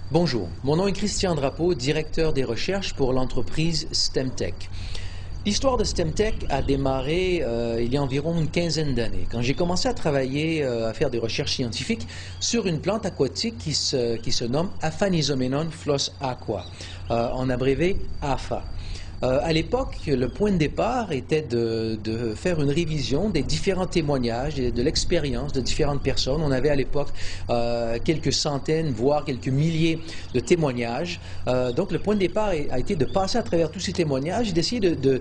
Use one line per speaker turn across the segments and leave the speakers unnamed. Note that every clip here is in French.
Bonjour, mon nom est Christian Drapeau, directeur des recherches pour l'entreprise STEMtech. L'histoire de STEMtech a démarré il y a environ une quinzaine d'années, quand j'ai commencé à travailler, à faire des recherches scientifiques sur une plante aquatique qui se nomme Aphanizomenon floss aqua, en abrévé APHA. À l'époque, le point de départ était de faire une révision des différents témoignages et de l'expérience de différentes personnes. On avait à l'époque quelques centaines, voire quelques milliers de témoignages. Donc le point de départ a été de passer à travers tous ces témoignages et d'essayer de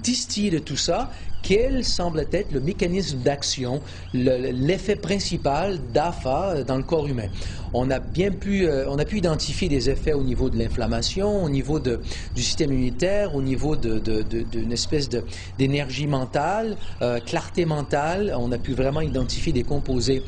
distiller de tout ça quel semble être le mécanisme d'action, l'effet principal d'APHA dans le corps humain. On a pu identifier des effets au niveau de l'inflammation, au niveau du système immunitaire, au niveau d'une espèce d'énergie mentale, clarté mentale. On a pu vraiment identifier des composés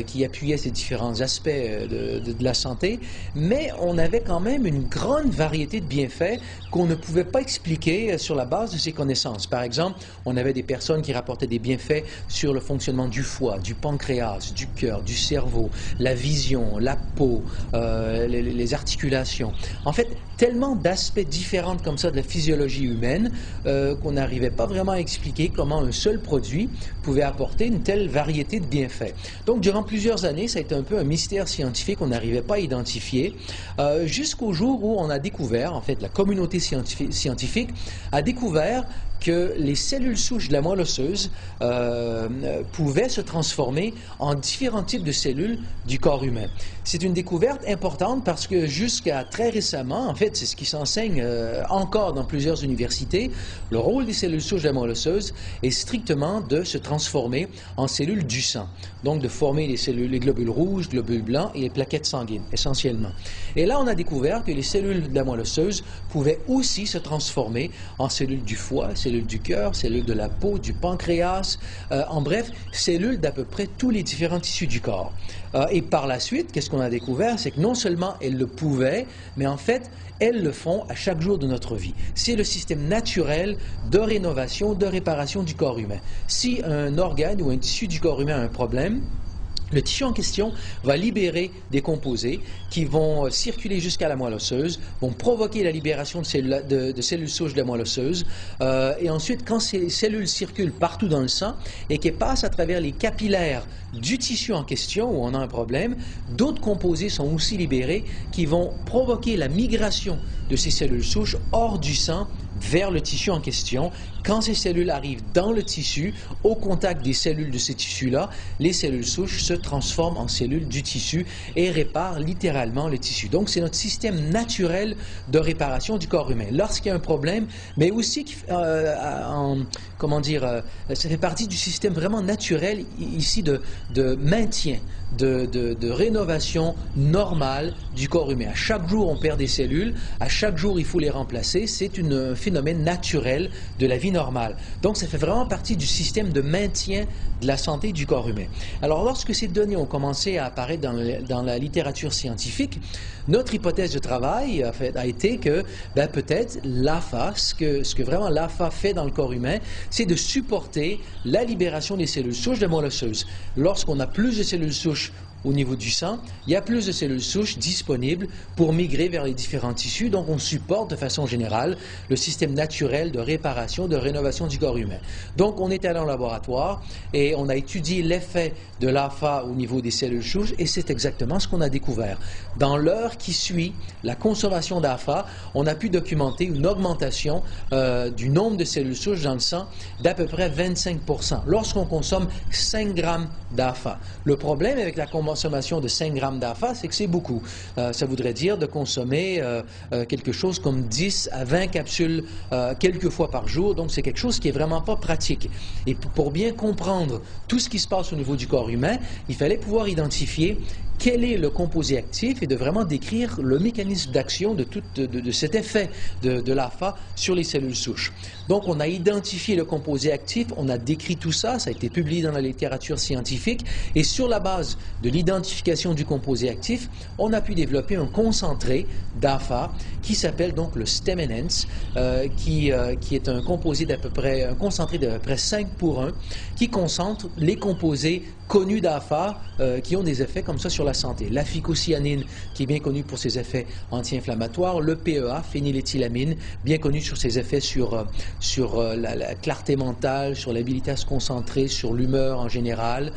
qui appuyaient ces différents aspects de la santé, mais on avait quand même une grande variété de bienfaits qu'on ne pouvait pas expliquer sur la base de ces connaissances. Par exemple, on avait des personnes qui rapportaient des bienfaits sur le fonctionnement du foie, du pancréas, du cœur, du cerveau, la vision, la peau, les articulations. En fait, tellement d'aspects différents comme ça de la physiologie humaine qu'on n'arrivait pas vraiment à expliquer comment un seul produit pouvait apporter une telle variété de bienfaits. Donc, durant plusieurs années, ça a été un peu un mystère scientifique qu'on n'arrivait pas à identifier, jusqu'au jour où on a découvert, en fait, la communauté scientifique a découvert que les cellules souches de la moelle osseuse pouvaient se transformer en différents types de cellules du corps humain. C'est une découverte importante parce que jusqu'à très récemment, en fait, c'est ce qui s'enseigne encore dans plusieurs universités, le rôle des cellules souches de la moelle osseuse est strictement de se transformer en cellules du sang. Donc de former les globules rouges, globules blancs et les plaquettes sanguines, essentiellement. Et là, on a découvert que les cellules de la moelle osseuse pouvaient aussi se transformer en cellules du foie, cellules du cœur, cellules de la peau, du pancréas, en bref, cellules d'à peu près tous les différents tissus du corps. Et par la suite, qu'est-ce qu'on a découvert? C'est que non seulement elles le pouvaient, mais en fait, elles le font à chaque jour de notre vie. C'est le système naturel de rénovation, de réparation du corps humain. Si un organe ou un tissu du corps humain a un problème, le tissu en question va libérer des composés qui vont circuler jusqu'à la moelle osseuse, vont provoquer la libération de cellules souches de la moelle osseuse, et ensuite, quand ces cellules circulent partout dans le sang et qu'elles passent à travers les capillaires du tissu en question où on a un problème, d'autres composés sont aussi libérés qui vont provoquer la migration de ces cellules souches hors du sang vers le tissu en question. Quand ces cellules arrivent dans le tissu, au contact des cellules de ces tissus-là, les cellules souches se transforment en cellules du tissu et réparent littéralement le tissu. Donc, c'est notre système naturel de réparation du corps humain. Lorsqu'il y a un problème, mais aussi, ça fait partie du système vraiment naturel ici de maintien, de rénovation normale du corps humain. À chaque jour, on perd des cellules. À chaque jour, il faut les remplacer. C'est un phénomène naturel de la vie normale. Donc, ça fait vraiment partie du système de maintien de la santé du corps humain. Alors, lorsque ces données ont commencé à apparaître dans la littérature scientifique, notre hypothèse de travail a été que peut-être l'APHA, ce que vraiment l'APHA fait dans le corps humain, c'est de supporter la libération des cellules souches de la moelle osseuse. Lorsqu'on a plus de cellules souches au niveau du sang, il y a plus de cellules souches disponibles pour migrer vers les différents tissus. Donc, on supporte de façon générale le système naturel de réparation, de rénovation du corps humain. Donc, on est allé en laboratoire et on a étudié l'effet de l'APHA au niveau des cellules souches et c'est exactement ce qu'on a découvert. Dans l'heure qui suit la consommation d'APHA, on a pu documenter une augmentation du nombre de cellules souches dans le sang d'à peu près 25% lorsqu'on consomme 5 grammes d'APHA. Le problème avec la consommation de 5 grammes d'APHA, c'est que c'est beaucoup. Ça voudrait dire de consommer quelque chose comme 10 à 20 capsules quelques fois par jour. Donc, c'est quelque chose qui est vraiment pas pratique. Et pour bien comprendre tout ce qui se passe au niveau du corps humain, il fallait pouvoir identifier quel est le composé actif et de vraiment décrire le mécanisme d'action de cet effet de l'APHA sur les cellules souches. Donc, on a identifié le composé actif, on a décrit tout ça, ça a été publié dans la littérature scientifique, et sur la base de l'identification du composé actif, on a pu développer un concentré d'APHA qui s'appelle donc le STEMenhance, qui est un concentré d'à peu près 5 pour 1, qui concentre les composés connus d'APHA qui ont des effets comme ça sur la santé. La phycocyanine, qui est bien connue pour ses effets anti-inflammatoires, le PEA, phényléthylamine, bien connu sur ses effets sur la clarté mentale, sur l'habilité à se concentrer, sur l'humeur en général,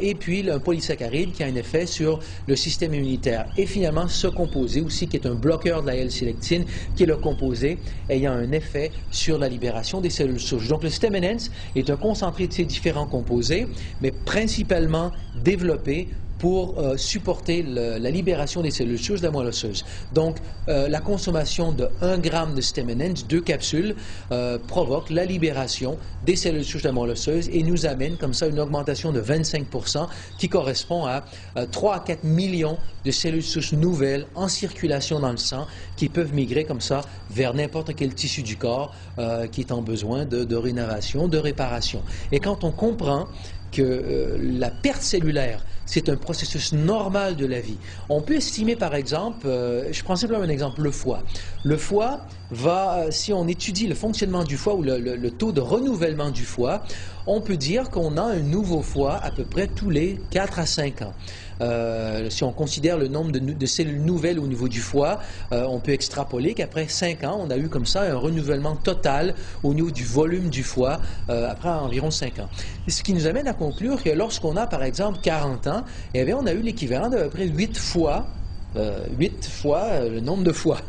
et puis un polysaccharide qui a un effet sur le système immunitaire. Et finalement, ce composé aussi, qui est un bloqueur de la L-sélectine, qui est le composé ayant un effet sur la libération des cellules souches. Donc le Stem Enhance est un concentré de ces différents composés, mais principalement développé pour supporter la libération des cellules souches de la moelle osseuse. Donc, la consommation de 1 g de Stem Enhance, 2 capsules, provoque la libération des cellules souches de la moelle osseuse et nous amène comme ça une augmentation de 25% qui correspond à 3 à 4 millions de cellules souches nouvelles en circulation dans le sang qui peuvent migrer comme ça vers n'importe quel tissu du corps qui est en besoin de rénovation, de réparation. Et quand on comprend que la perte cellulaire, c'est un processus normal de la vie. On peut estimer, par exemple, je prends simplement un exemple, le foie. Le foie va, si on étudie le fonctionnement du foie ou le taux de renouvellement du foie, on peut dire qu'on a un nouveau foie à peu près tous les 4 à 5 ans. Si on considère le nombre de cellules nouvelles au niveau du foie, on peut extrapoler qu'après 5 ans, on a eu comme ça un renouvellement total au niveau du volume du foie après environ 5 ans. Ce qui nous amène à conclure que lorsqu'on a par exemple 40 ans, eh bien, on a eu l'équivalent d'à peu près 8 fois le nombre de fois.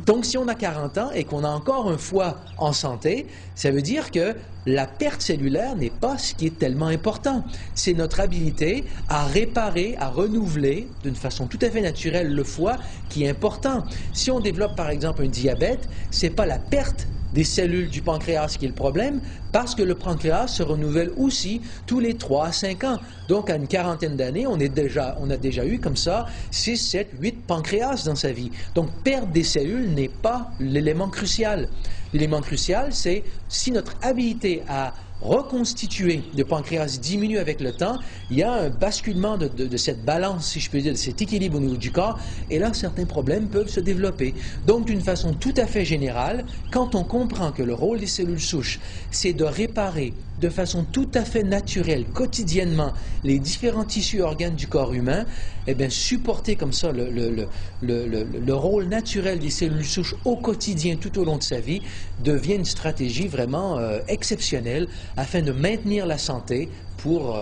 Donc, si on a 40 ans et qu'on a encore un foie en santé, ça veut dire que la perte cellulaire n'est pas ce qui est tellement important. C'est notre habilité à réparer, à renouveler d'une façon tout à fait naturelle le foie qui est important. Si on développe par exemple un diabète, c'est pas la perte des cellules du pancréas qui est le problème, parce que le pancréas se renouvelle aussi tous les 3 à 5 ans. Donc, à une quarantaine d'années, on a déjà eu comme ça 6, 7, 8 pancréas dans sa vie. Donc, perdre des cellules n'est pas l'élément crucial. L'élément crucial, c'est si notre habilité à reconstituer le pancréas diminue avec le temps, il y a un basculement de cette balance, si je peux dire, de cet équilibre au niveau du corps, et là, certains problèmes peuvent se développer. Donc, d'une façon tout à fait générale, quand on comprend que le rôle des cellules souches, c'est de réparer de façon tout à fait naturelle, quotidiennement, les différents tissus et organes du corps humain, eh bien, supporter comme ça le rôle naturel des cellules souches au quotidien, tout au long de sa vie, devient une stratégie vraiment exceptionnelle afin de maintenir la santé pour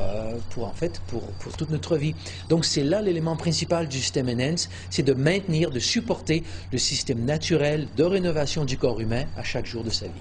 toute notre vie. Donc, c'est là l'élément principal du Stem Enhance, c'est de maintenir, de supporter le système naturel de rénovation du corps humain à chaque jour de sa vie.